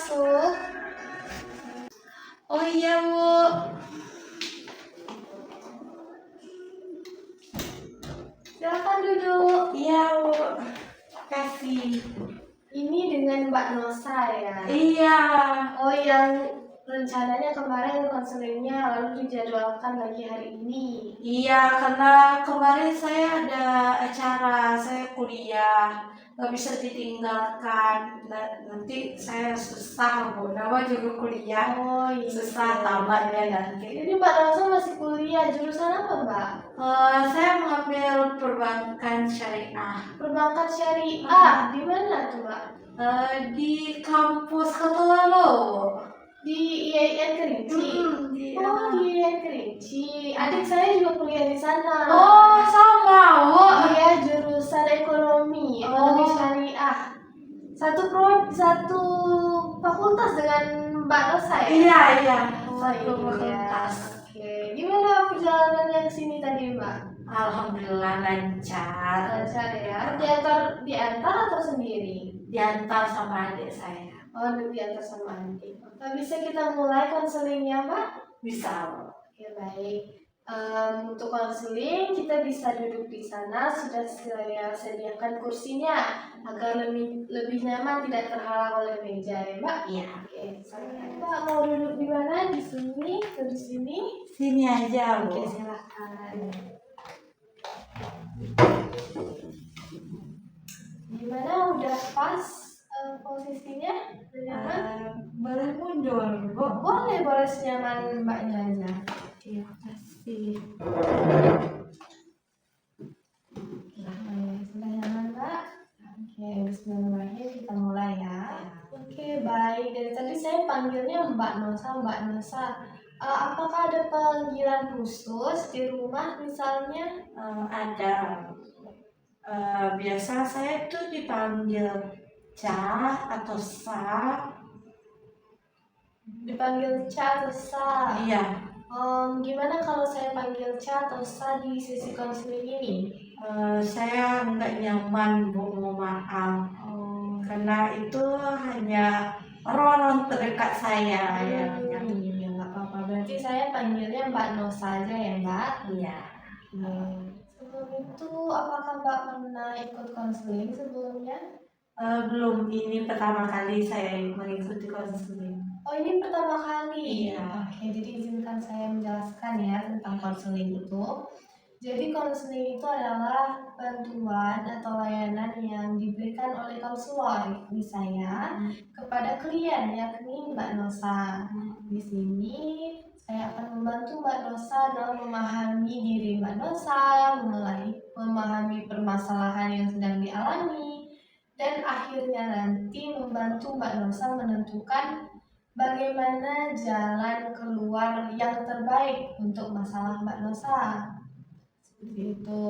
masuk? Oh iya Bu. Silakan duduk. Iya Bu. Kasih. Ini dengan Mbak Nosa ya? Iya. Oh, yang rencananya kemarin konselingnya lalu dijadwalkan lagi hari ini. Iya, karena kemarin saya ada acara, saya kuliah, nggak bisa ditinggalkan. Nanti saya susah Bu, nama juga kuliah. Oh iya. Susah tamatnya nanti. Jadi Mbak Nosa masih kuliah, jurusan apa Mbak? Saya mengambil perbankan syariah. Perbankan syariah. Di mana tuh Mbak? Di kampus Ketolalo. Di IAIN Kerinci. Di Oh, di IAIN Kerinci. Adik saya juga kuliah di sana. Oh, sama Bu. Iya, jurusan ekonomi syariah. Satu fakultas dengan Mbak Nosa ya? Iya. Oh, Satu iya. fakultas. Oke, gimana perjalanannya ke sini tadi Mbak? Alhamdulillah lancar. Lancar ya? Diantar atau sendiri? Diantar sama adik saya. Oh, diantar sama adik. Bisa kita mulai konselingnya Mbak? Bisa Bu. Oke, baik. Untuk konseling kita bisa duduk di sana, sudah saya sediakan kursinya agar lebih nyaman, tidak terhalang oleh meja ya Mbak. Iya. Oke, Mbak mau duduk di mana? Di sini atau di sini? Sini aja Bu. Oke, silahkan. Gimana, udah pas posisinya? Udah nyaman? Boleh mundur Bu. Boleh senyaman Mbaknya aja. Terima kasih. Sudah nyaman Mbak? Oke, bismillahirrahmanirrahim, kita mulai ya. Oke, baik. Dari tadi saya panggilnya Mbak Nosa. Apakah ada panggilan khusus di rumah misalnya? Ada. Biasa saya tuh dipanggil Ca atau Sa. Dipanggil Ca atau Sa? Iya. Gimana kalau saya panggil Ca atau Sa di sesi konseling ini? Saya nggak nyaman Bu, mau maaf. Karena itu hanya orang terdekat saya yang Iya, nggak apa-apa. Berarti saya panggilnya Mbak Nosa aja ya Mbak? Iya. Sebelum itu, apakah Mbak pernah ikut konseling sebelumnya? Belum, ini pertama kali saya mengikuti konseling. Oh, ini pertama kali? Iya. Oke, jadi izinkan saya menjelaskan ya tentang konseling itu. Jadi konseling itu adalah bantuan atau layanan yang diberikan oleh konselor saya kepada klien, yakni Mbak Nosa. Di sini saya akan membantu Mbak Nosa dalam memahami diri Mbak Nosa, memahami permasalahan yang sedang dialami, dan akhirnya nanti membantu Mbak Nosa menentukan bagaimana jalan keluar yang terbaik untuk masalah Mbak Nosa. Seperti itu.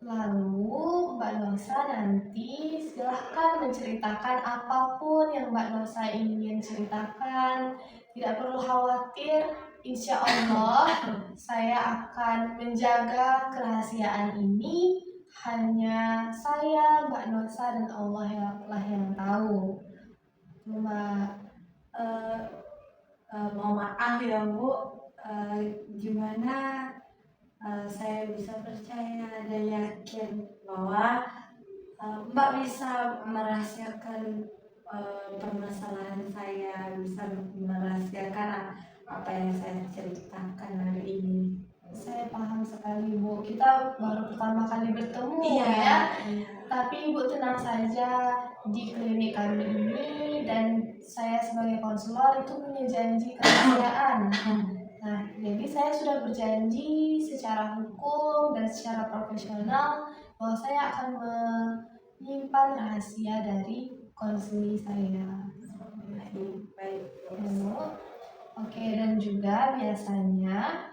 Lalu Mbak Nosa nanti silahkan menceritakan apapun yang Mbak Nosa ingin ceritakan. Tidak perlu khawatir, insya Allah saya akan menjaga kerahasiaan ini. Hanya saya, Mbak Nosa, dan Allah lah yang tahu. Cuma Mau maaf ya Bu, gimana saya bisa percaya dan yakin bahwa Mbak bisa merahasiakan permasalahan saya, bisa merahasiakan apa yang saya ceritakan hari ini. Saya paham sekali Bu, kita baru pertama kali bertemu Iya. Tapi Ibu tenang saja, di klinik kami ini dan saya sebagai konselor itu punya janji kerahasiaan. Nah, jadi saya sudah berjanji secara hukum dan secara profesional bahwa saya akan menyimpan rahasia dari konseling saya. Baik. Oke, dan juga biasanya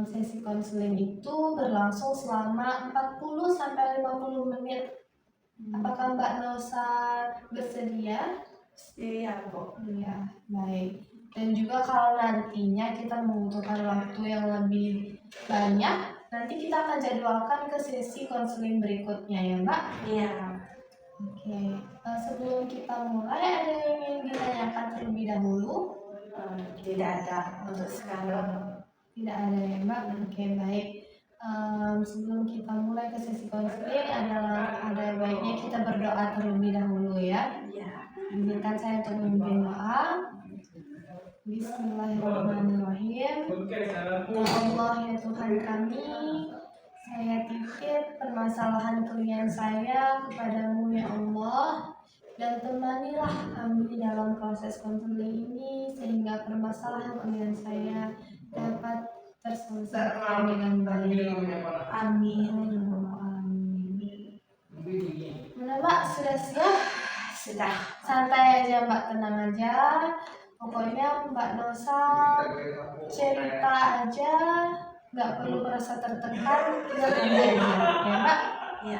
sesi konseling itu berlangsung selama 40-50 menit. Apakah Mbak Nosa bersedia? Iya Bu. Iya, baik. Dan juga kalau nantinya kita membutuhkan waktu yang lebih banyak, nanti kita akan jadwalkan ke sesi konseling berikutnya ya Mbak. Iya. Oke, sebelum kita mulai ada yang ingin ditanyakan terlebih dahulu? Tidak ada untuk sekarang. Tidak ada ya Mbak? Oke baik. Sebelum kita mulai ke sesi konseling ada baiknya kita berdoa terlebih dahulu ya. Ya. Izinkan saya untuk memimpin doa. Bismillahirrahmanirrahim. Ya Allah ya Tuhan kami, saya titip permasalahan klien saya kepadamu ya Allah, dan temanilah kami dalam proses konseling ini sehingga permasalahan klien saya dapat terselesaikan dengan baik. Amin. Mana Mbak, sudah siap? Sudah. Santai aja Mbak, tenang aja. Pokoknya Mbak Nosa cerita aja, nggak perlu merasa tertekan, kita santai aja, ya Mbak. Ya.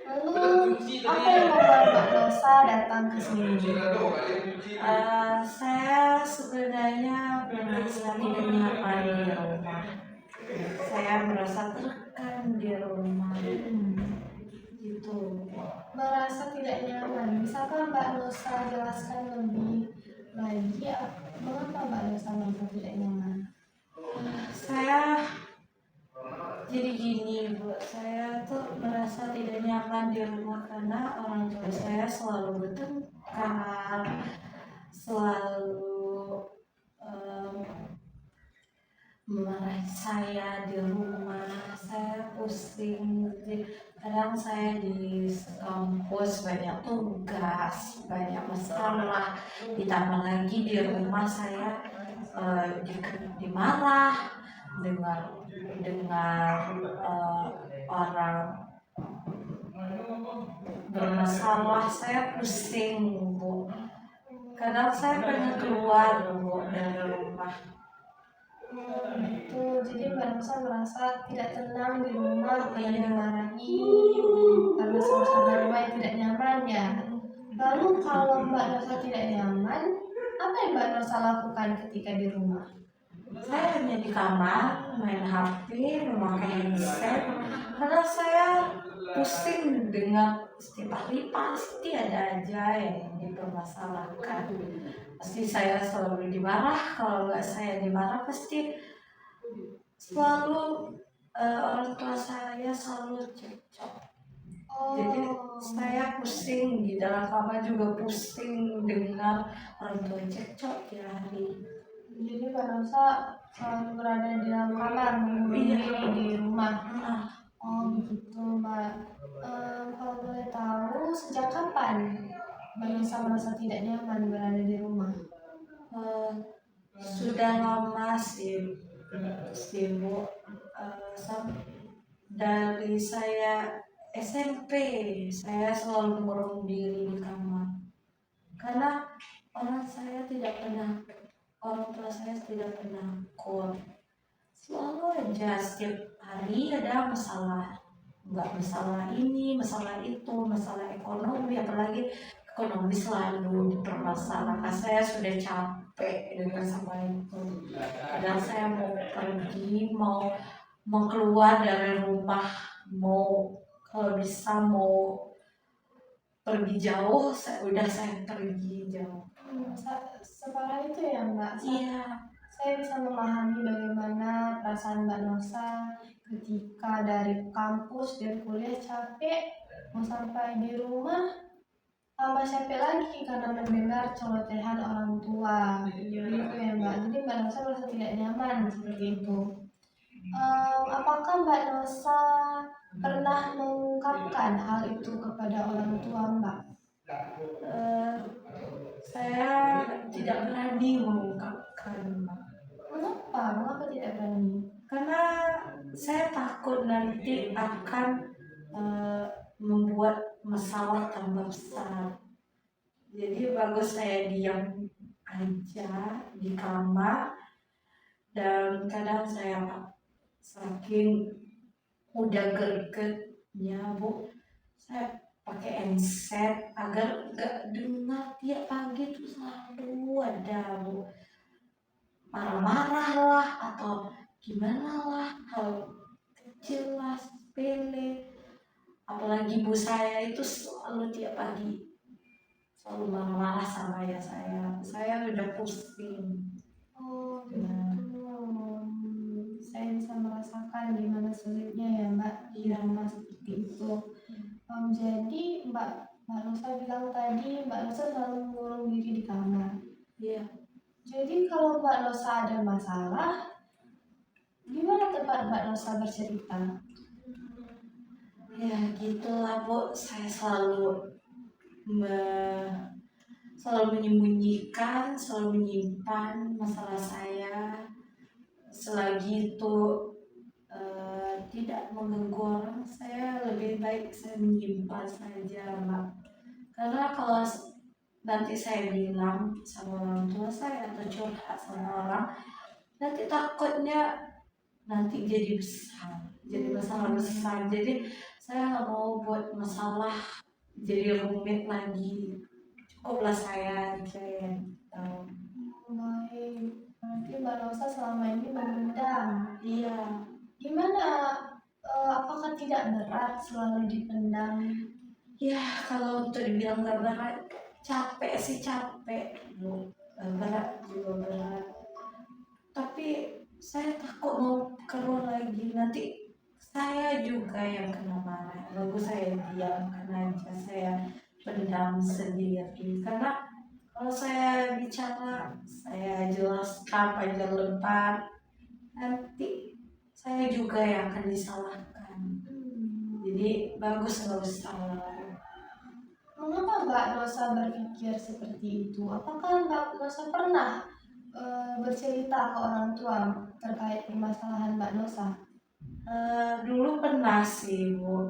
Lalu apa yang membuat Mbak Nosa datang ke sini? Saya sebenarnya merasa tidak nyaman di rumah. Saya merasa tertekan di rumah. Gitu. Merasa tidak nyaman. Bisakah Mbak Nosa jelaskan lebih lagi ya, mengapa Mbak Nosa merasa tidak nyaman? Saya jadi gini Bu, saya tuh merasa tidak nyaman di rumah karena orang tua saya selalu bertengkar, selalu memarahi saya di rumah. Saya pusing. Jadi, kadang saya di kampus banyak tugas, banyak masalah, ditambah lagi di rumah saya dimarah dengar orang bermasalah. Saya pusing Bu, kadang saya pengen keluar Bu dari rumah. Itu jadi Mbak Nosa merasa tidak tenang di rumah karena dimarahi, karena suasana rumah yang tidak nyaman ya. Lalu kalau Mbak Nosa tidak nyaman, apa yang Mbak Nosa lakukan ketika di rumah? Saya hanya di kamar main HP, memakai handset, karena saya pusing dengan setiap hari pasti ada aja yang dipermasalahkan. Pasti saya selalu dimarah. Kalau nggak saya dimarah pasti selalu orang tua saya selalu cekcok. Jadi saya pusing di dalam kamar juga pusing dengar orang tua cekcok tiap hari. Jadi Mbak Nosa selalu berada di dalam kamar mengurung diri di rumah. Oh begitu Mbak. Kalau boleh tahu sejak kapan Mbak Nosa merasa tidak nyaman berada di rumah? Sudah lama sih Bu. Dari saya SMP saya selalu mengurung diri di kamar karena orang tua saya tidak pernah akur. Selalu aja setiap hari ada masalah, nggak masalah ini, masalah itu, masalah ekonomi, apalagi ekonomi selalu dipermasalahkan. Saya sudah capek dengan sama itu. Kadang saya mau pergi, mau keluar dari rumah, kalau bisa mau pergi jauh, saya pergi jauh. Separah itu ya Mbak? Iya. Saya bisa memahami bagaimana perasaan Mbak Nosa ketika dari kampus dan kuliah capek, mau sampai di rumah tambah capek lagi karena mendengar celotehan orang tua. Gitu ya Mbak. Jadi Mbak Nosa merasa tidak nyaman seperti itu. Apakah Mbak Nosa pernah mengungkapkan hal itu kepada orang tua Mbak? Saya tidak berani mengungkapkan. Mengapa tidak berani? Karena saya takut nanti akan membuat masalah tambah besar. Jadi bagus saya diam aja di kamar, dan kadang saya saking udah gregetnya Bu, saya pakai handset agar gak dengar. Tiap pagi tuh selalu ada Bu marah-marah lah atau gimana lah, hal kecil lah, sepele, apalagi ibu saya itu selalu tiap pagi selalu marah-marah sama ayah saya udah pusing. Oh Ya, gitu. Saya bisa merasakan gimana sulitnya ya Mbak di iya, rumah seperti itu. Jadi Mbak Rosa bilang tadi Mbak Rosa selalu mengurung diri di kamar. iya. Jadi kalau Mbak Rosa ada masalah, gimana tempat Mbak Rosa bercerita? Ya gitulah Bu, saya me- selalu menyembunyikan, selalu menyimpan masalah saya. Selagi itu tidak mengganggu orang, saya lebih baik saya menyimpan saja, Mbak. Karena kalau nanti saya bilang sama orang tua saya atau curhat sama orang, nanti takutnya nanti jadi besar, jadi masalah besar. Jadi saya nggak mau buat masalah jadi rumit lagi. Cukuplah saya dicayain. Baik, berarti Mbak Rosa selama ini memendam. Iya, Gimana? Apakah tidak berat selalu dipendam? ya kalau untuk dibilang nggak berat, capek sih capek, Bu. Berat juga berat. Tapi saya takut mau keluar lagi, nanti saya juga yang kena marah. Bagus saya diamkan aja, saya pendam sendiri. Karena kalau saya bicara, saya jelaskan panjang lebar, nanti saya juga yang akan disalahkan. Jadi bagus nggak usah. Mengapa Mbak Rosa berpikir seperti itu? Apakah Mbak Rosa pernah bercerita ke orang tua terkait permasalahan Mbak Rosa? Dulu pernah sih Bu,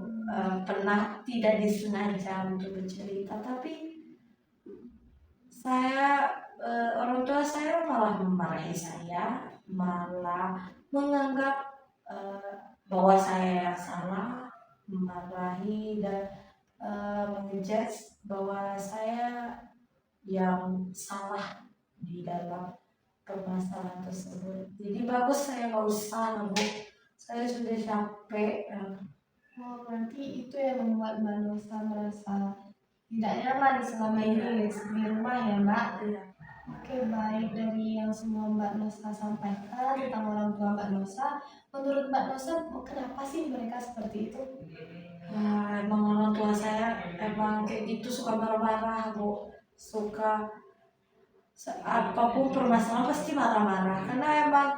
pernah tidak disengaja untuk bercerita, tapi saya orang tua saya malah memarahi saya, malah menganggap eh, bahwa saya yang salah, memarahi dan mengejudge bahwa saya yang salah di dalam permasalahan tersebut. Jadi bagus saya nggak usah, Bu. Saya sudah capek. Oh, berarti itu yang membuat Mbak Rosa merasa tidak nyaman selama ini di rumah ya Mbak? Iya. Oke, baik dari yang semua Mbak Rosa sampaikan tentang orang tua Mbak Rosa, menurut Mbak Rosa kenapa sih mereka seperti itu? Emang orang tua saya emang kayak gitu, suka marah-marah, Bu. Suka apapun permasalahan pasti marah-marah. Karena emang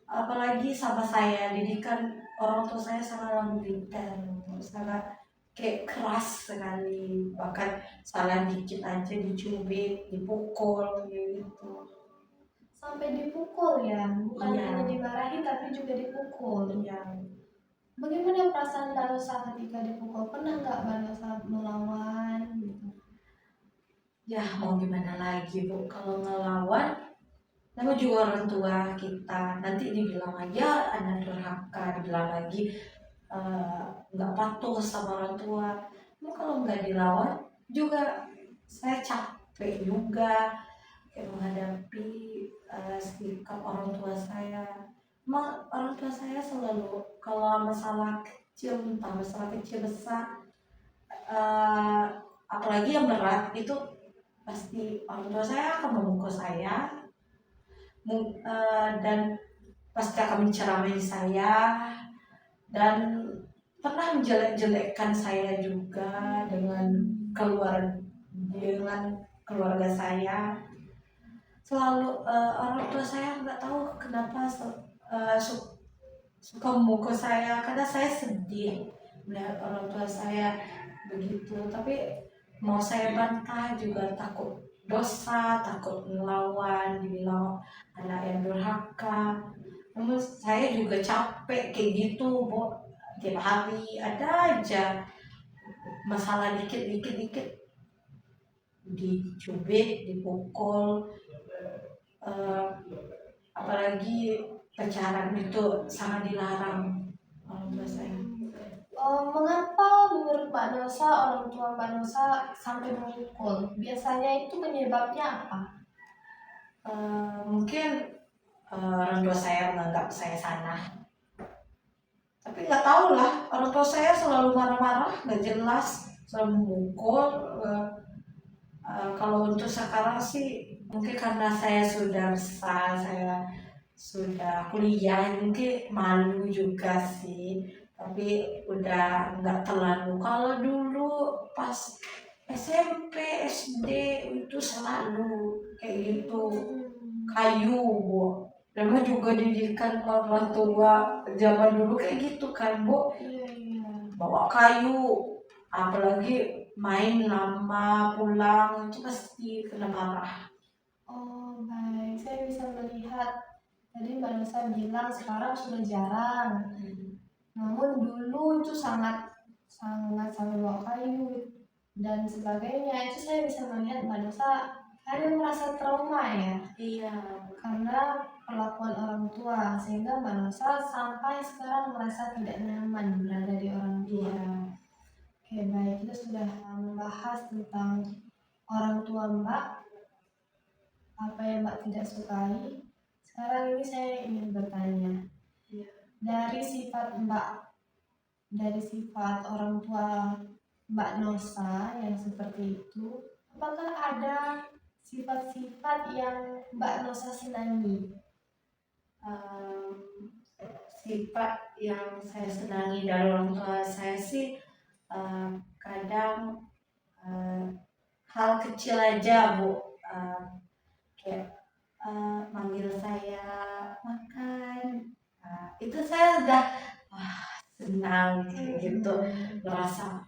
apalagi sama saya, didikan orang tua saya sangat militer, sangat kayak keras sekali. Bahkan salah dikit aja dicubit, dipukul gitu. Sampai dipukul ya, bukan Iya, hanya dimarahi tapi juga dipukul. iya. Bagaimana perasaan Mbak Rosa ketika dipukul? Pernah nggak Mbak Rosa melawan gitu? Ya mau gimana lagi Bu, kalau ngelawan nama juga orang tua kita, nanti dibilang aja anak durhaka, dibilang lagi nggak patuh sama orang tua. Nah, kalau nggak dilawan juga saya capek juga kayak menghadapi sikap orang tua saya. Emang orang tua saya selalu kalau masalah kecil, entah masalah kecil besar, eh, apalagi yang berat itu pasti orang tua saya akan memukul saya, dan pasti akan menceramahi saya dan pernah menjelek-jelekkan saya juga dengan keluarga saya. Selalu orang tua saya nggak tahu kenapa suka memukul saya, karena saya sedih melihat orang tua saya begitu. Tapi mau saya bantah juga takut dosa, takut melawan, dibilang anak yang durhaka. Namun saya juga capek kayak gitu, Bu. Tiap hari ada aja masalah dikit dicubit, dipukul, eh, apalagi pacaran itu sangat dilarang orang tua saya. Mengapa menurut Mbak Rosa orang tua Mbak Rosa sampai memukul? Biasanya itu penyebabnya apa? Mungkin orang tua saya menganggap saya salah, tapi Tapi nggak tahu lah, orang tua saya selalu marah-marah, nggak jelas, selalu memukul. Kalau untuk sekarang sih mungkin karena saya sudah besar, saya sudah kuliah, mungkin malu juga sih. Tapi udah nggak terlalu. Kalau dulu pas SMP, SD itu selalu kayak gitu, kayu, Bu. Memang juga didikan orang tua zaman dulu kayak gitu kan, Bu. Iya, iya. Bawa kayu, apalagi main lama pulang itu pasti kena marah. Oh, baik. Saya bisa melihat tadi Mbak Nusa bilang sekarang sudah jarang. Namun dulu itu sangat sangat sampai bawa kayu dan sebagainya. Itu saya bisa melihat Mbak Nusa ada yang merasa trauma ya Iya. karena perlakuan orang tua sehingga Mbak Nusa sampai sekarang merasa tidak nyaman berada di orang tua. Iya. Oke, baik. Kita sudah membahas tentang orang tua Mbak, apa yang Mbak tidak sukai. Sekarang ini saya ingin bertanya, Iya. dari sifat Mbak, dari sifat orang tua Mbak Nosa yang seperti itu, apakah ada sifat-sifat yang Mbak Nosa senangi? Sifat yang saya senangi dari orang tua saya sih kadang hal kecil aja, Bu. Kayak manggil saya makan, itu saya udah senang gitu, merasa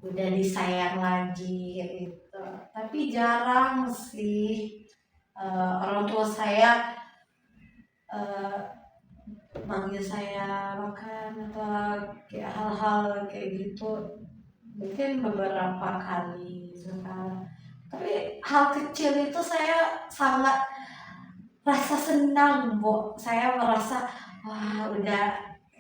udah disayang lagi gitu. Tapi jarang sih orang tua saya manggil saya makan atau kayak hal-hal kayak gitu, mungkin beberapa kali sekarang. Tapi hal kecil itu saya sangat rasa senang, Bu. Saya merasa udah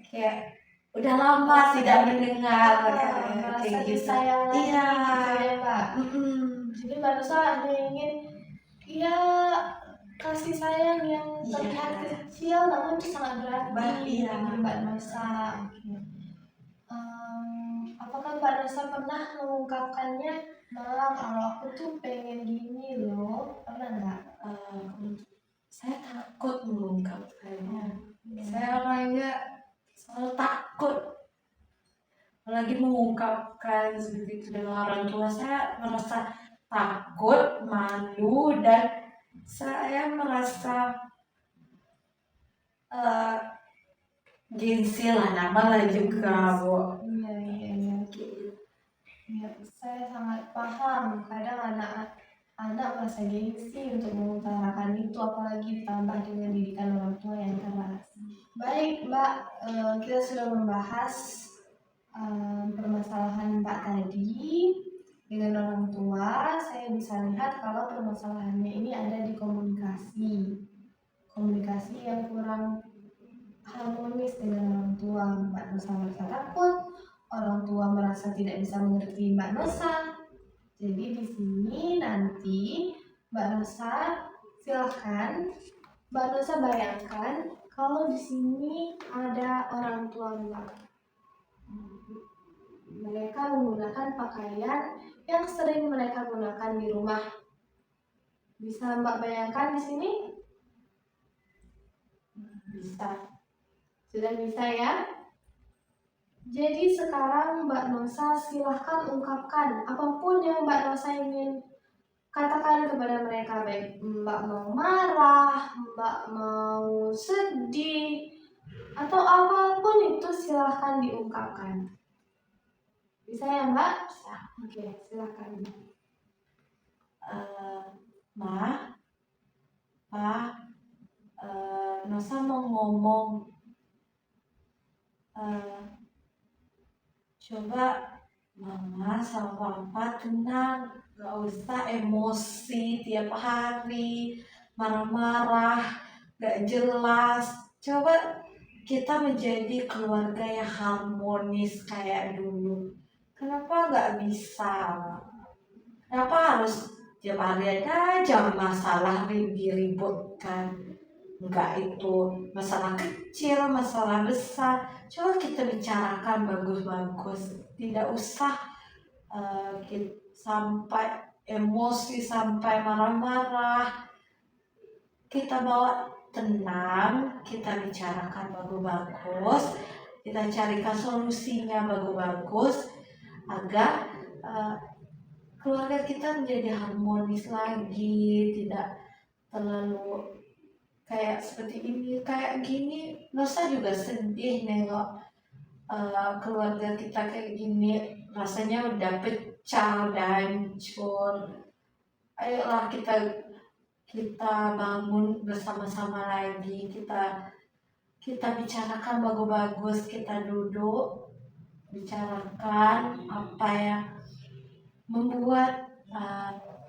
kayak udah lama tidak mendengar Merasa kayak gitu. disayang lagi Iya. gitu ya Mbak. Mm-mm. Jadi Mbak Nusa hanya ingin ya kasih sayang yang terlihat kecil namun itu sangat berarti Iya. bagi Mbak Nusa. Apakah Mbak Nusa pernah mengungkapkannya, Ma, kalau aku tuh pengen gini loh, pernah nggak? Saya takut mengungkapkannya. Saya orangnya selalu takut, apalagi mengungkapkan seperti itu dengan orang tua. Saya merasa takut, malu, dan saya merasa gengsi lah, nama juga, Bu. Iya. Ya, saya sangat paham. Kadang anak merasa gengsi untuk mengutarakan itu, apalagi ditambah dengan didikan orang tua yang keras. Baik, Mbak, kita sudah membahas permasalahan Mbak tadi dengan orang tua. Saya bisa lihat kalau permasalahannya ini ada di komunikasi yang kurang harmonis dengan orang tua. Mbak Nusa merasa takut, orang tua merasa tidak bisa mengerti Mbak Nusa. Jadi di sini nanti Mbak Nusa silahkan Mbak Nusa bayangkan kalau di sini ada orang tua Mbak. Mereka menggunakan pakaian yang sering mereka gunakan di rumah. Bisa Mbak bayangkan di sini? Bisa. Sudah bisa ya? Jadi sekarang Mbak Nosa silahkan ungkapkan apapun yang Mbak Nosa ingin katakan kepada mereka, baik Mbak mau marah, Mbak mau sedih, atau apapun itu silahkan diungkapkan. Bisa ya Mbak? Bisa. Oke, silahkan. Ma, Pa, Nosa mau ngomong. Coba Mama sama Papa tenang, gak usah emosi tiap hari, marah-marah, gak jelas. Coba kita menjadi keluarga yang harmonis kayak dulu. Kenapa gak bisa? Kenapa harus tiap hari ada aja masalah diributkan? Enggak itu masalah kecil, masalah besar. Coba kita bicarakan bagus-bagus. Tidak usah sampai emosi, sampai marah-marah. Kita bawa tenang, kita bicarakan bagus-bagus, kita carikan solusinya bagus-bagus agar keluarga kita menjadi harmonis lagi, tidak terlalu kayak seperti ini, kayak gini. Nusa juga sedih nengok keluarga kita kayak gini, rasanya udah pecah, udah hancur. Ayolah kita bangun bersama-sama lagi, kita bicarakan bagus-bagus, kita duduk bicarakan apa yang membuat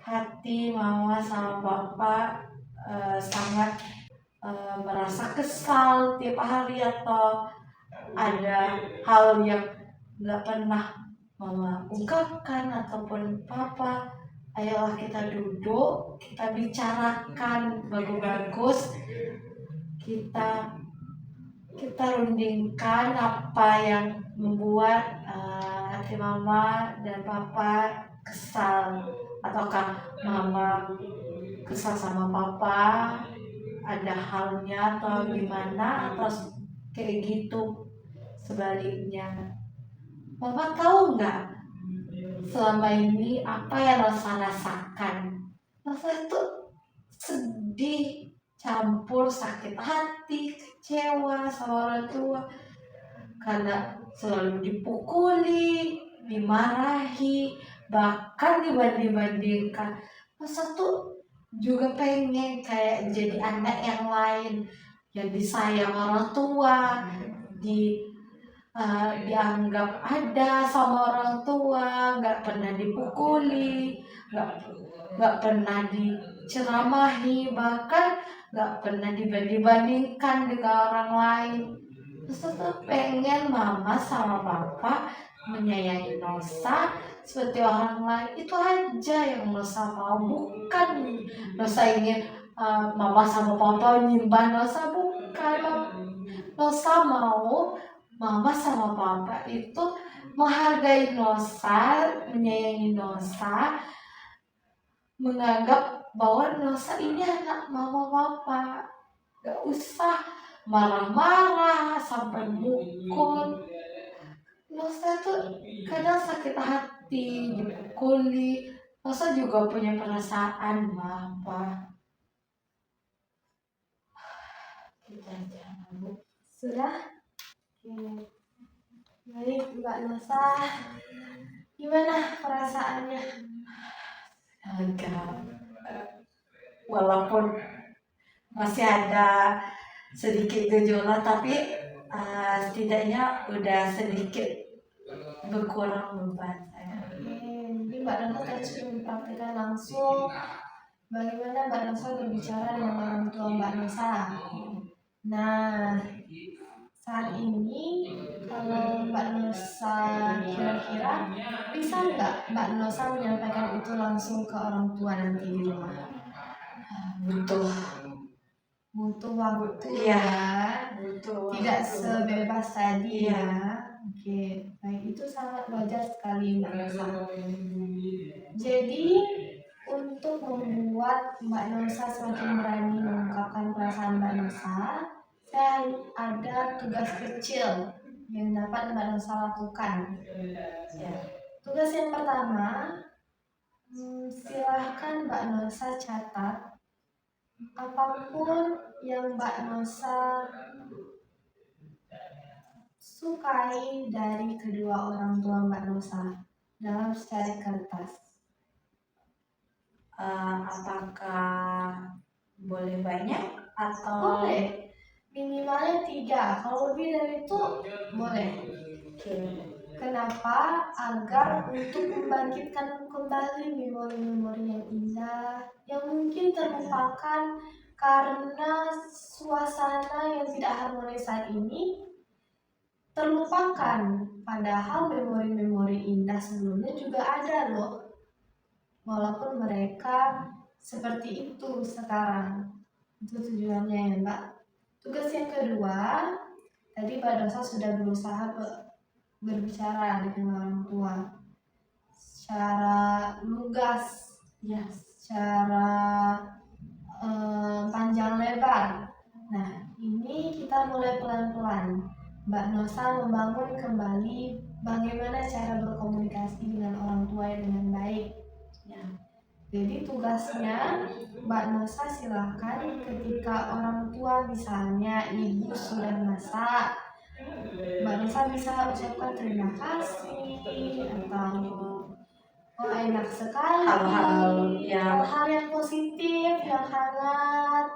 hati mama sama bapak sangat merasa kesal tiap hari, atau ada hal yang nggak pernah mama ungkapkan ataupun papa. Ayolah kita duduk, kita bicarakan bagus-bagus, kita rundingkan apa yang membuat hati mama dan papa kesal, ataukah mama kesal sama papa ada halnya atau gimana, atau kayak gitu sebaliknya. Mama tahu nggak selama ini apa yang Rosa rasakan? Rosa itu sedih, campur sakit hati, kecewa sama orang tua karena selalu dipukuli, dimarahi, bahkan dibanding-bandingkan. Rosa tuh juga pengen kayak jadi anak yang lain, yang disayang orang tua, dianggap ada sama orang tua, nggak pernah dipukuli, nggak pernah diceramahi, bahkan nggak pernah dibanding-bandingkan dengan orang lain. Terus tuh pengen mama sama papa menyayangi Nosa seperti orang lain. Itu aja yang Nosa mau, bukan Nosa ingin mama sama papa nyimpan Nosa, bukan. Nosa mau mama sama papa itu menghargai Nosa, menyayangi Nosa, menganggap bahwa Nosa ini anak mama papa. Gak usah marah-marah sampai mukul. Nosa tuh kadang sakit hati, dipukuli. Nosa juga punya perasaan bapak. Kita jangan Sudah? Baik, Mbak Nosa, gimana perasaannya? agak walaupun masih ada sedikit gejolak, tapi setidaknya udah sedikit berkurang beban saya. Jadi Mbak Nosa tadi sudah mempraktikkan langsung bagaimana Mbak Nosa berbicara dengan orang tua Mbak Nosa. Nah, saat ini kalau Mbak Nosa kira-kira bisa nggak Mbak Nosa menyampaikan itu langsung ke orang tua nanti di rumah? Butuh waktu Iya, ya, butuh tidak waktu. sebebas tadi Iya. ya. Oke, baik, itu sangat wajar sekali Mbak Nosa. Jadi untuk membuat Mbak Nosa semakin berani mengungkapkan perasaan Mbak Nosa, saya ada tugas kecil yang dapat Mbak Nosa lakukan. Ya. Tugas yang pertama, silahkan Mbak Nosa catat apapun yang Mbak Nosa sukai dari kedua orang tua Mbak Nosa dalam secari kertas. Apakah boleh banyak atau Boleh, minimalnya 3. Kalau lebih dari itu boleh. Kenapa? Agar untuk membangkitkan kembali memori-memori yang indah yang mungkin terlupakan karena suasana yang tidak harmonis saat ini terlupakan. Padahal memori-memori indah sebelumnya juga ada loh, walaupun mereka seperti itu sekarang. Itu tujuannya ya Mbak. Tugas yang kedua, tadi Mbak Dosa sudah berusaha berbicara dengan orang tua secara lugas, Ya. secara panjang lebar. Nah, ini kita mulai pelan-pelan. Mbak Nosa membangun kembali bagaimana cara berkomunikasi dengan orang tua dengan baik. Ya. Jadi tugasnya Mbak Nosa silahkan ketika orang tua misalnya ibu sudah masak, Mbak Nosa bisa ucapkan terima kasih atau oh enak sekali, hal-hal yang positif, yang hangat.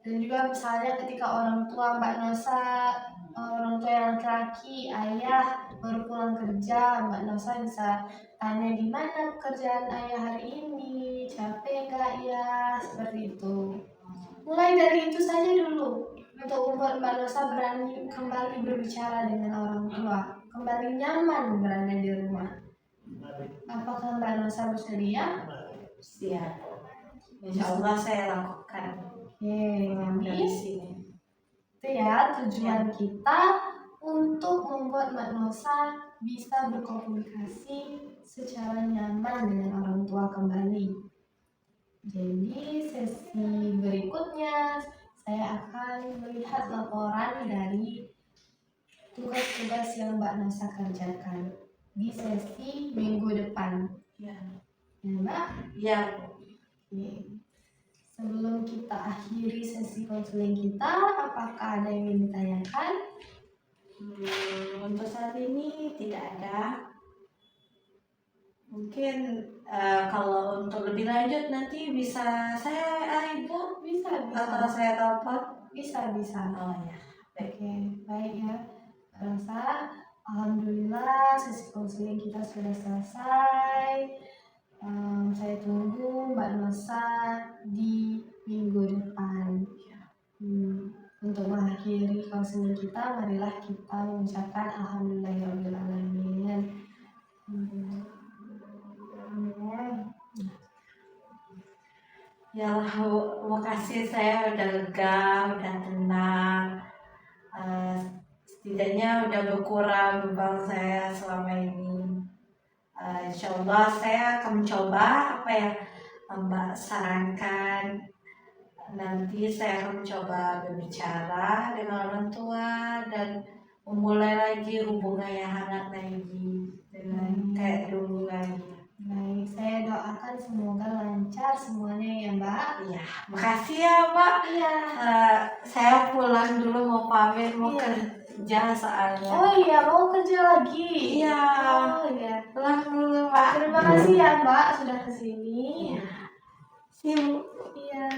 Dan juga misalnya ketika orang tua Mbak Nosa, orang tua yang laki-laki, ayah baru pulang kerja, Mbak Nosa bisa tanya gimana pekerjaan ayah hari ini, capek gak ya, seperti itu. Mulai dari itu saja dulu untuk membuat Mbak Nosa berani kembali berbicara dengan orang tua, kembali nyaman berada di rumah. Apakah Mbak Nosa bersedia? Siap. Insya Allah saya lakukan. Oke, Dari jadi sini. itu ya tujuan kita untuk membuat Mbak Nosa bisa berkomunikasi secara nyaman dengan orang tua kembali. Jadi sesi berikutnya saya akan melihat laporan dari tugas-tugas yang Mbak Nosa kerjakan di sesi minggu depan. Ya. Ya Mbak? Ya. Oke. Sebelum kita akhiri sesi konseling kita, apakah ada yang ingin ditanyakan? Untuk saat ini tidak ada. Mungkin kalau untuk lebih lanjut nanti bisa saya Ibu Bisa. atau saya telepon. Bisa. Oh ya. Oke, baik ya. Rasa, alhamdulillah sesi konseling kita sudah selesai. Saya tunggu Mbak Nosa di minggu depan. Untuk mengakhiri konseling kita, marilah kita mengucapkan alhamdulillahirrahmanirrahim. Ya makasih, saya udah lega, udah tenang. Setidaknya udah berkurang beban saya selama ini. Insya Allah saya akan mencoba apa yang Mbak sarankan. Nanti saya akan mencoba berbicara dengan orang tua dan memulai lagi hubungan yang hangat lagi dengan kayak dulu lagi. Baik, saya doakan semoga lancar semuanya ya Mbak. Iya, makasih ya Mbak. Iya. Saya pulang dulu, mau pamit, mau kerja soalnya. Oh iya, mau kerja lagi? Iya. Oh iya. Pulang dulu Mbak. Terima kasih ya Mbak sudah kesini. Iya. See you. Iya.